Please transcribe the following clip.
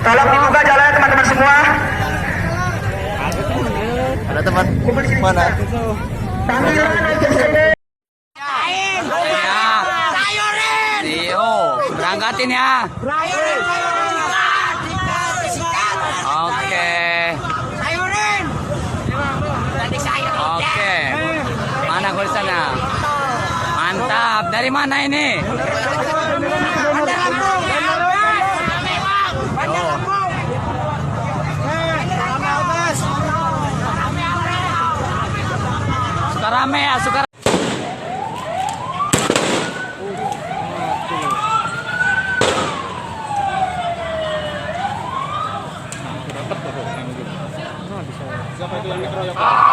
Tolong dibuka jalan teman-teman semua. Ada teman mana? Berangkatin ya. Oke. Oke. Mana tulisannya? Mantap. Dari mana ini? Suka rame ya, suka. Siapa itu yang dikeroyok?